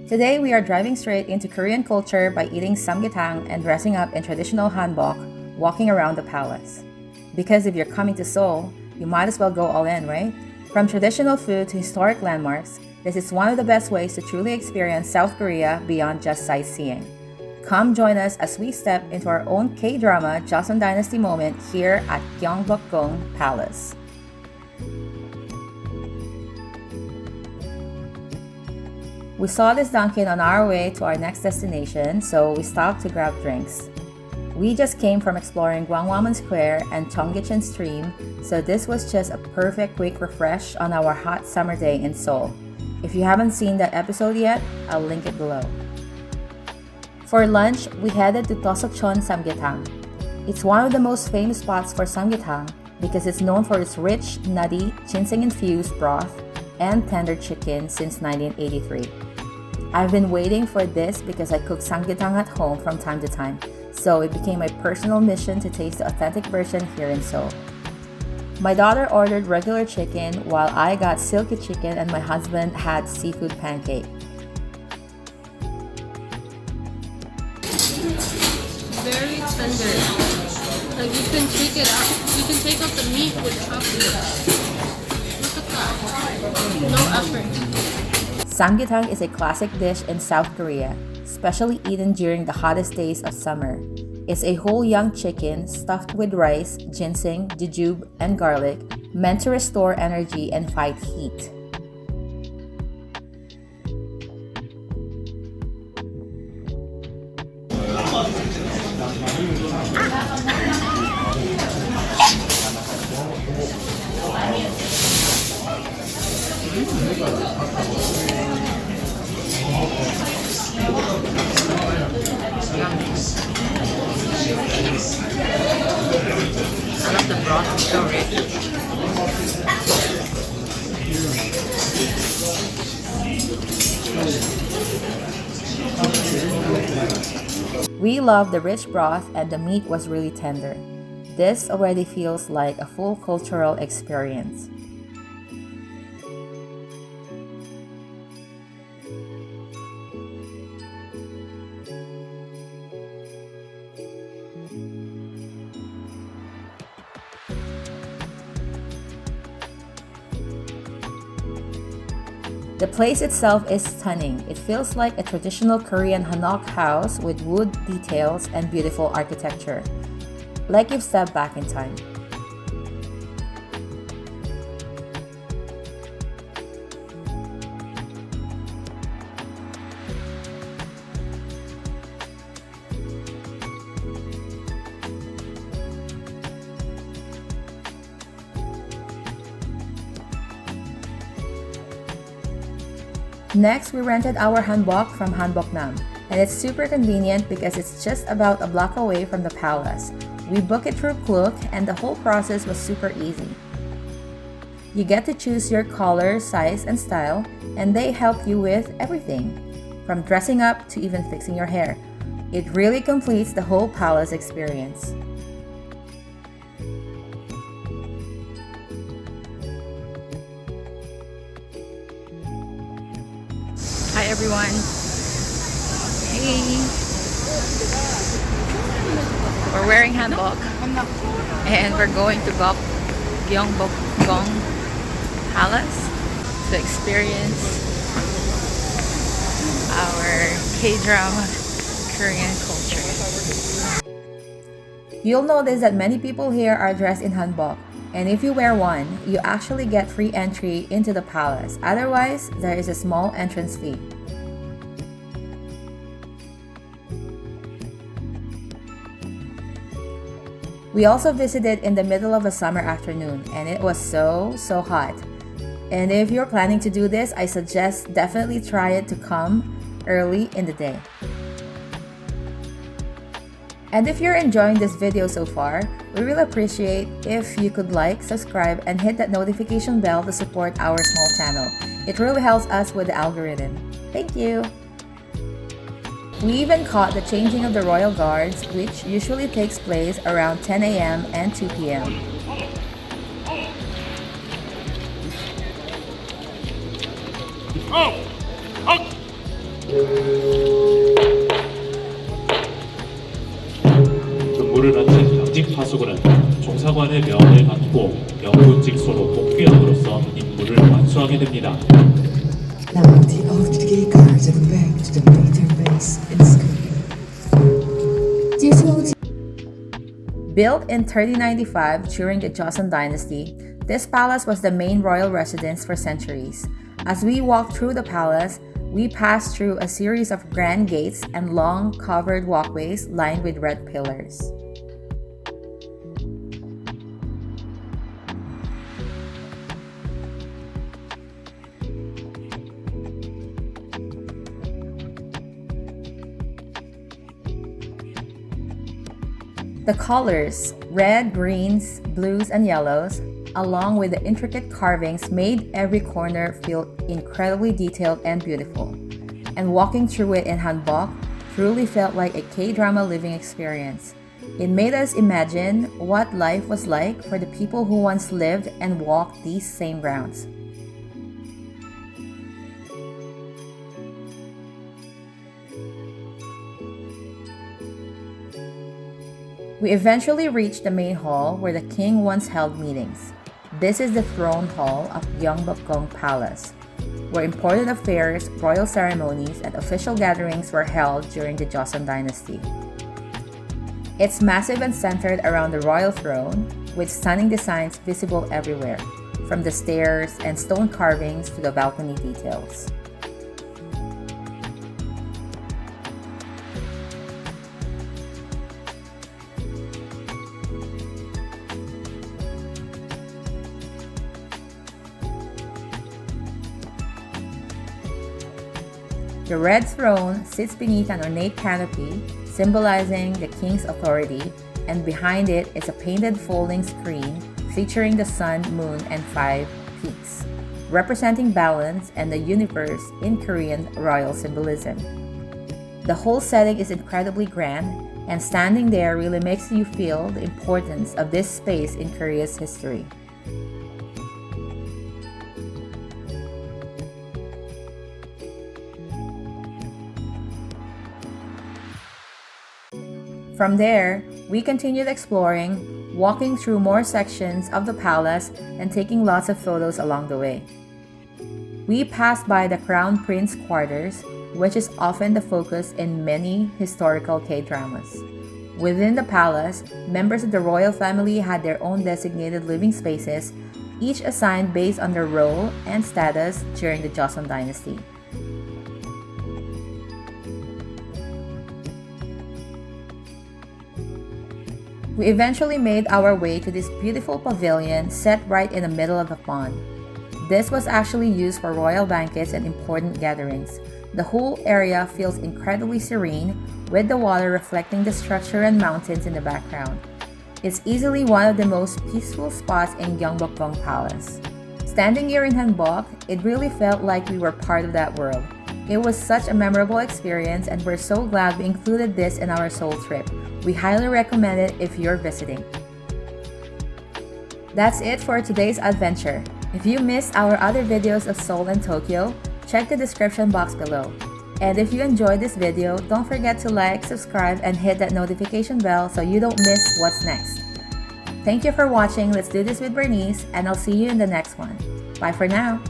Today we are driving straight into Korean culture by eating samgyetang and dressing up in traditional hanbok, walking around the palace. Because if you're coming to Seoul, you might as well go all in, right? From traditional food to historic landmarks, this is one of the best ways to truly experience South Korea beyond just sightseeing. Come join us as we step into our own K-drama Joseon Dynasty moment here at Gyeongbokgung Palace. We saw this Dunkin on our way to our next destination, so we stopped to grab drinks. We just came from exploring Gwanghwamun Square and Cheonggyecheon Stream, so this was just a perfect quick refresh on our hot summer day in Seoul. If you haven't seen that episode yet, I'll link it below. For lunch, we headed to Tosokchon Samgyetang. It's one of the most famous spots for samgyetang because it's known for its rich, nutty, ginseng-infused broth and tender chicken since 1983. I've been waiting for this because I cook samgyetang at home from time to time, so it became my personal mission to taste the authentic version here in Seoul. My daughter ordered regular chicken while I got silky chicken and my husband had seafood pancake. Very tender. Like you can take it out. You can take out the meat with chopsticks. Look at that. No effort. Samgyetang is a classic dish in South Korea, especially eaten during the hottest days of summer. It's a whole young chicken stuffed with rice, ginseng, jujube, and garlic, meant to restore energy and fight heat. I love the broth, it's so rich. We love the rich broth and the meat was really tender. This already feels like a full cultural experience. The place itself is stunning. It feels like a traditional Korean Hanok house with wood details and beautiful architecture. Like you've stepped back in time. Next, we rented our Hanbok from Hanboknam, and it's super convenient because it's just about a block away from the palace. We booked it through Klook, and the whole process was super easy. You get to choose your color, size, and style, and they help you with everything, from dressing up to even fixing your hair. It really completes the whole palace experience. Hi everyone. Hey. We're wearing hanbok and we're going to Gyeongbokgung Palace to experience our K-drama Korean culture. You'll notice that many people here are dressed in hanbok, and if you wear one, you actually get free entry into the palace. Otherwise, there is a small entrance fee. We also visited in the middle of a summer afternoon, and it was so hot. And if you're planning to do this, I suggest definitely try it to come early in the day. And if you're enjoying this video so far, we really appreciate if you could like, subscribe, and hit that notification bell to support our small channel. It really helps us with the algorithm. Thank you! We even caught the changing of the royal guards, which usually takes place around 10 a.m. and 2 p.m. 사관의 명을 받고 영군직소로 복귀함으로써 임무를 완수하게 됩니다. Now the old gate guards are back to the military base in Seoul. Built in 1395 during the Joseon Dynasty, this palace was the main royal residence for centuries. As we walked through the palace, we passed through a series of grand gates and long covered walkways lined with red pillars. The colors, red, greens, blues, and yellows, along with the intricate carvings made every corner feel incredibly detailed and beautiful. And walking through it in Hanbok truly felt like a K-drama living experience. It made us imagine what life was like for the people who once lived and walked these same grounds. We eventually reached the main hall where the king once held meetings. This is the throne hall of Gyeongbokgung Palace, where important affairs, royal ceremonies, and official gatherings were held during the Joseon Dynasty. It's massive and centered around the royal throne, with stunning designs visible everywhere, from the stairs and stone carvings to the balcony details. The red throne sits beneath an ornate canopy, symbolizing the king's authority, and behind it is a painted folding screen featuring the sun, moon, and 5 peaks, representing balance and the universe in Korean royal symbolism. The whole setting is incredibly grand, and standing there really makes you feel the importance of this space in Korea's history. From there, we continued exploring, walking through more sections of the palace and taking lots of photos along the way. We passed by the Crown Prince quarters, which is often the focus in many historical K-dramas. Within the palace, members of the royal family had their own designated living spaces, each assigned based on their role and status during the Joseon Dynasty. We eventually made our way to this beautiful pavilion set right in the middle of the pond. This was actually used for royal banquets and important gatherings. The whole area feels incredibly serene, with the water reflecting the structure and mountains in the background. It's easily one of the most peaceful spots in Gyeongbokgung Palace. Standing here in Hanbok, it really felt like we were part of that world. It was such a memorable experience, and we're so glad we included this in our Seoul trip. We highly recommend it if you're visiting. That's it for today's adventure. If you missed our other videos of Seoul and Tokyo, check the description box below. And if you enjoyed this video, don't forget to like, subscribe, and hit that notification bell so you don't miss what's next. Thank you for watching Let's Do This with Bernice, and I'll see you in the next one. Bye for now!